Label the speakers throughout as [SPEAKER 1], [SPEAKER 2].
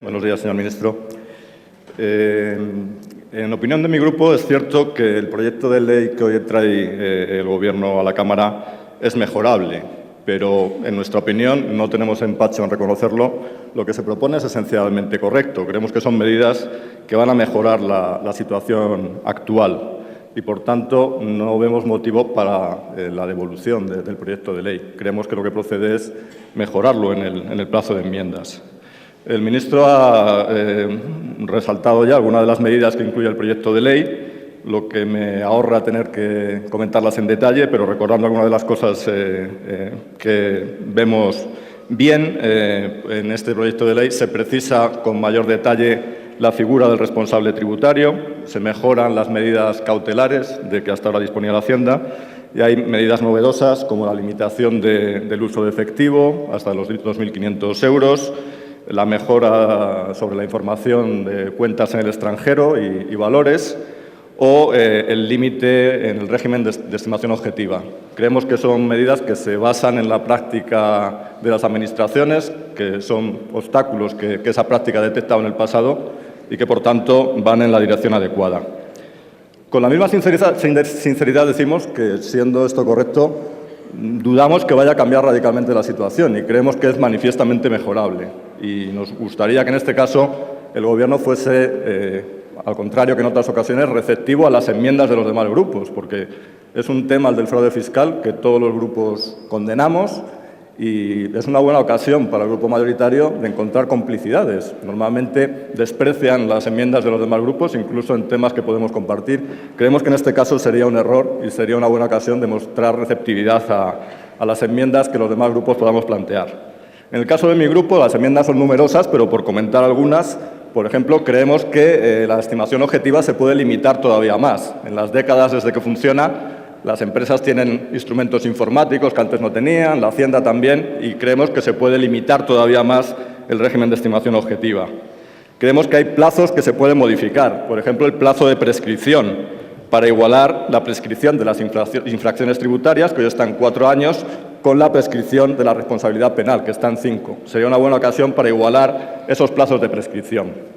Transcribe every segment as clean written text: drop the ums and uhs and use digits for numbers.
[SPEAKER 1] Buenos días, señor ministro. En opinión de mi grupo, es cierto que el proyecto de ley que hoy trae el Gobierno a la Cámara es mejorable, pero en nuestra opinión, no tenemos empacho en reconocerlo, lo que se propone es esencialmente correcto. Creemos que son medidas que van a mejorar la situación actual y, por tanto, no vemos motivo para la devolución del proyecto de ley. Creemos que lo que procede es mejorarlo en el plazo de enmiendas. El ministro ha resaltado ya algunas de las medidas que incluye el proyecto de ley, lo que me ahorra tener que comentarlas en detalle, pero recordando algunas de las cosas que vemos bien en este proyecto de ley. Se precisa con mayor detalle la figura del responsable tributario, se mejoran las medidas cautelares de que hasta ahora disponía la Hacienda y hay medidas novedosas como la limitación del uso de efectivo hasta los 2.500 euros, la mejora sobre la información de cuentas en el extranjero y valores o el límite en el régimen de estimación objetiva. Creemos que son medidas que se basan en la práctica de las administraciones, que son obstáculos que esa práctica ha detectado en el pasado y que, por tanto, van en la dirección adecuada. Con la misma sinceridad decimos que, siendo esto correcto, dudamos que vaya a cambiar radicalmente la situación y creemos que es manifiestamente mejorable. Y nos gustaría que, en este caso, el Gobierno fuese, al contrario que en otras ocasiones, receptivo a las enmiendas de los demás grupos, porque es un tema, el del fraude fiscal, que todos los grupos condenamos y es una buena ocasión para el grupo mayoritario de encontrar complicidades. Normalmente desprecian las enmiendas de los demás grupos, incluso en temas que podemos compartir. Creemos que en este caso sería un error y sería una buena ocasión de mostrar receptividad a las enmiendas que los demás grupos podamos plantear. En el caso de mi grupo, las enmiendas son numerosas, pero por comentar algunas, por ejemplo, creemos que la estimación objetiva se puede limitar todavía más. En las décadas desde que funciona, las empresas tienen instrumentos informáticos que antes no tenían, la Hacienda también, y creemos que se puede limitar todavía más el régimen de estimación objetiva. Creemos que hay plazos que se pueden modificar, por ejemplo, el plazo de prescripción, para igualar la prescripción de las infracciones tributarias, que hoy está en 4 años, con la prescripción de la responsabilidad penal, que está en 5. Sería una buena ocasión para igualar esos plazos de prescripción.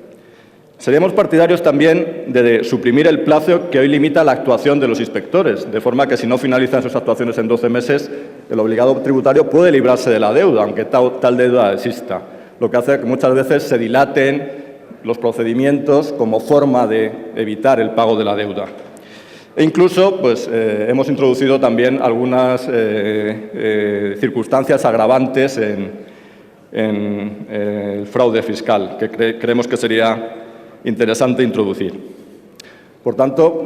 [SPEAKER 1] Seríamos partidarios también de suprimir el plazo que hoy limita la actuación de los inspectores, de forma que, si no finalizan sus actuaciones en 12 meses, el obligado tributario puede librarse de la deuda, aunque tal deuda exista, lo que hace que muchas veces se dilaten los procedimientos como forma de evitar el pago de la deuda. E incluso hemos introducido también algunas circunstancias agravantes en el fraude fiscal, que creemos que sería interesante introducir. Por tanto,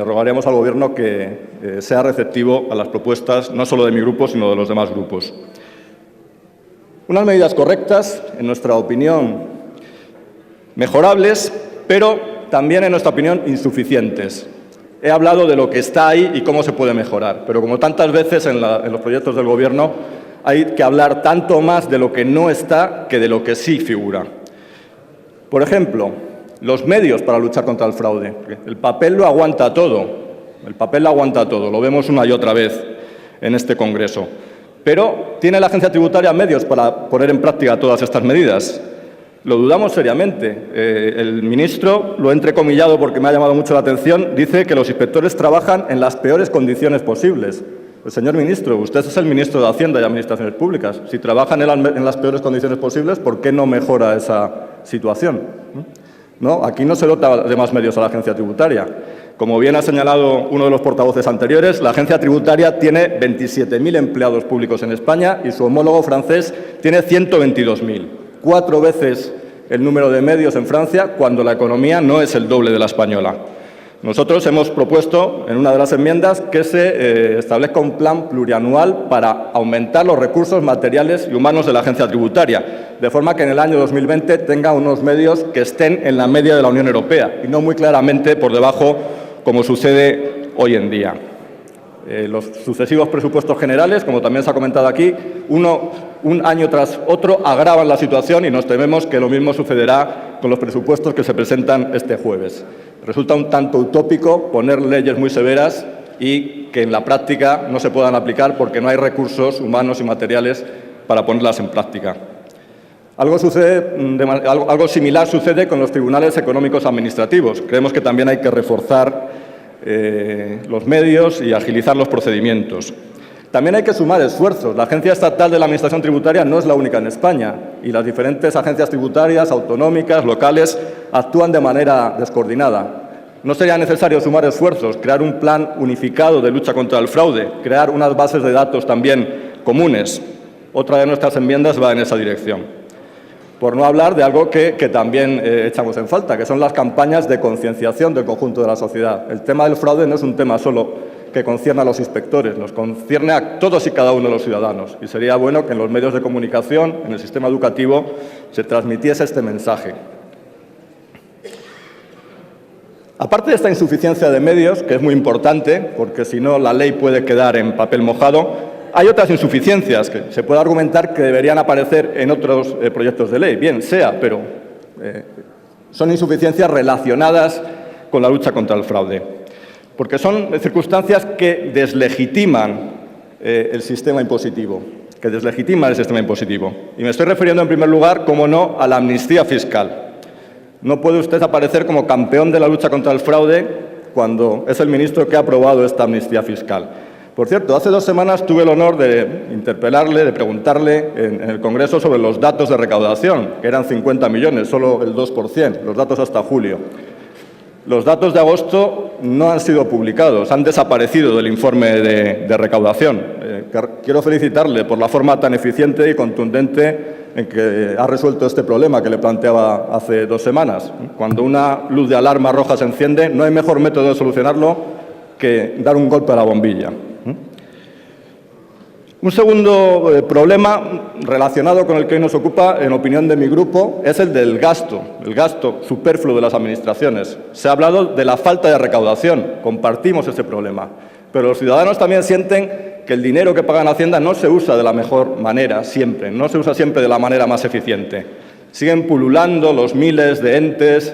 [SPEAKER 1] rogaremos al Gobierno que sea receptivo a las propuestas no solo de mi grupo, sino de los demás grupos. Unas medidas correctas, en nuestra opinión, mejorables, pero también, en nuestra opinión, insuficientes. He hablado de lo que está ahí y cómo se puede mejorar, pero como tantas veces en los proyectos del Gobierno, hay que hablar tanto más de lo que no está que de lo que sí figura. Por ejemplo, los medios para luchar contra el fraude. El papel lo aguanta todo, lo vemos una y otra vez en este Congreso. Pero ¿tiene la Agencia Tributaria medios para poner en práctica todas estas medidas? Lo dudamos seriamente. El ministro, lo he entrecomillado porque me ha llamado mucho la atención, dice que los inspectores trabajan en las peores condiciones posibles. Pues, señor ministro, usted es el ministro de Hacienda y Administraciones Públicas. Si trabajan en las peores condiciones posibles, ¿por qué no mejora esa situación? ¿No? Aquí no se dota de más medios a la Agencia Tributaria. Como bien ha señalado uno de los portavoces anteriores, la Agencia Tributaria tiene 27.000 empleados públicos en España y su homólogo francés tiene 122.000. 4 veces el número de medios en Francia, cuando la economía no es el doble de la española. Nosotros hemos propuesto, en una de las enmiendas, que se establezca un plan plurianual para aumentar los recursos materiales y humanos de la Agencia Tributaria, de forma que en el año 2020 tenga unos medios que estén en la media de la Unión Europea y no muy claramente por debajo, como sucede hoy en día. Los sucesivos presupuestos generales, como también se ha comentado aquí, un año tras otro agravan la situación y nos tememos que lo mismo sucederá con los presupuestos que se presentan este jueves. Resulta un tanto utópico poner leyes muy severas y que en la práctica no se puedan aplicar porque no hay recursos humanos y materiales para ponerlas en práctica. Algo similar sucede con los tribunales económicos administrativos. Creemos que también hay que reforzar los medios y agilizar los procedimientos. También hay que sumar esfuerzos. La Agencia Estatal de la Administración Tributaria no es la única en España y las diferentes agencias tributarias, autonómicas, locales, actúan de manera descoordinada. ¿No sería necesario sumar esfuerzos, crear un plan unificado de lucha contra el fraude, crear unas bases de datos también comunes? Otra de nuestras enmiendas va en esa dirección. Por no hablar de algo que también echamos en falta, que son las campañas de concienciación del conjunto de la sociedad. El tema del fraude no es un tema solo que concierne a los inspectores, nos concierne a todos y cada uno de los ciudadanos. Y sería bueno que en los medios de comunicación, en el sistema educativo, se transmitiese este mensaje. Aparte de esta insuficiencia de medios, que es muy importante, porque si no la ley puede quedar en papel mojado, hay otras insuficiencias que se puede argumentar que deberían aparecer en otros proyectos de ley. Bien, pero son insuficiencias relacionadas con la lucha contra el fraude, porque son circunstancias que deslegitiman el sistema impositivo, Y me estoy refiriendo, en primer lugar, como no, a la amnistía fiscal. No puede usted aparecer como campeón de la lucha contra el fraude cuando es el ministro que ha aprobado esta amnistía fiscal. Por cierto, hace 2 semanas tuve el honor de interpelarle, de preguntarle en el Congreso sobre los datos de recaudación, que eran 50 millones, solo el 2%, los datos hasta julio. Los datos de agosto no han sido publicados, han desaparecido del informe de recaudación. Quiero felicitarle por la forma tan eficiente y contundente en que ha resuelto este problema que le planteaba hace 2 semanas. Cuando una luz de alarma roja se enciende, no hay mejor método de solucionarlo que dar un golpe a la bombilla. Un segundo problema relacionado con el que hoy nos ocupa, en opinión de mi grupo, es el del gasto, el gasto superfluo de las administraciones. Se ha hablado de la falta de recaudación, compartimos ese problema, pero los ciudadanos también sienten que el dinero que pagan Hacienda no se usa de la mejor manera siempre, no se usa siempre de la manera más eficiente. Siguen pululando los miles de entes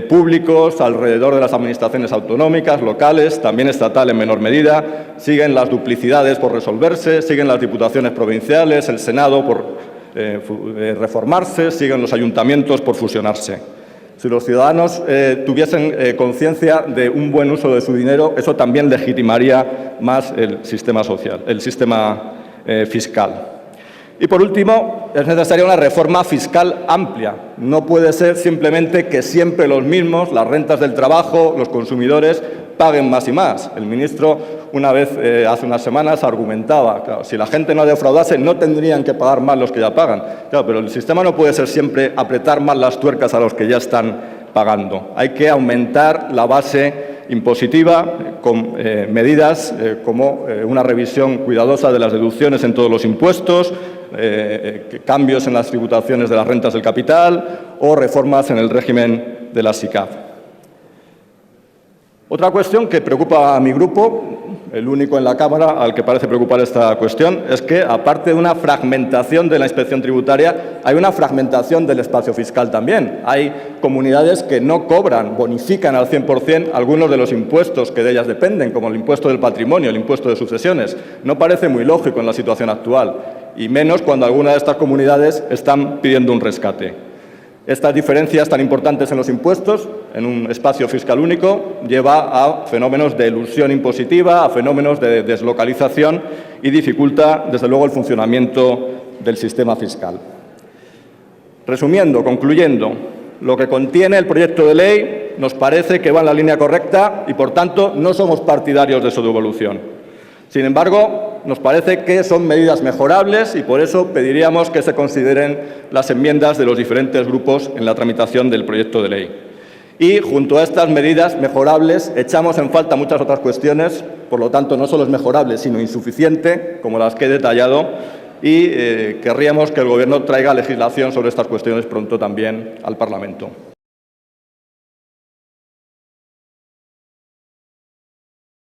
[SPEAKER 1] públicos alrededor de las administraciones autonómicas, locales, también estatal en menor medida, siguen las duplicidades por resolverse, siguen las diputaciones provinciales, el Senado por reformarse, siguen los ayuntamientos por fusionarse. Si los ciudadanos tuviesen conciencia de un buen uso de su dinero, eso también legitimaría más el sistema social, el sistema fiscal. Y, por último, es necesaria una reforma fiscal amplia. No puede ser simplemente que siempre los mismos, las rentas del trabajo, los consumidores, paguen más y más. El ministro, una vez, hace unas semanas, argumentaba, claro, si la gente no defraudase, no tendrían que pagar más los que ya pagan. Claro, pero el sistema no puede ser siempre apretar más las tuercas a los que ya están pagando. Hay que aumentar la base impositiva con medidas como una revisión cuidadosa de las deducciones en todos los impuestos, cambios en las tributaciones de las rentas del capital o reformas en el régimen de la SICAV. Otra cuestión que preocupa a mi grupo, el único en la Cámara al que parece preocupar esta cuestión, es que, aparte de una fragmentación de la inspección tributaria, hay una fragmentación del espacio fiscal también. Hay comunidades que no cobran, bonifican al 100% algunos de los impuestos que de ellas dependen, como el impuesto del patrimonio, el impuesto de sucesiones. No parece muy lógico en la situación actual, y menos cuando algunas de estas comunidades están pidiendo un rescate. Estas diferencias tan importantes en los impuestos, en un espacio fiscal único, lleva a fenómenos de elusión impositiva, a fenómenos de deslocalización y dificulta, desde luego, el funcionamiento del sistema fiscal. Resumiendo, concluyendo, lo que contiene el proyecto de ley nos parece que va en la línea correcta y, por tanto, no somos partidarios de su devolución. Sin embargo, nos parece que son medidas mejorables y por eso pediríamos que se consideren las enmiendas de los diferentes grupos en la tramitación del proyecto de ley. Y, junto a estas medidas mejorables, echamos en falta muchas otras cuestiones, por lo tanto, no solo es mejorable, sino insuficiente, como las que he detallado, y querríamos que el Gobierno traiga legislación sobre estas cuestiones pronto también al Parlamento.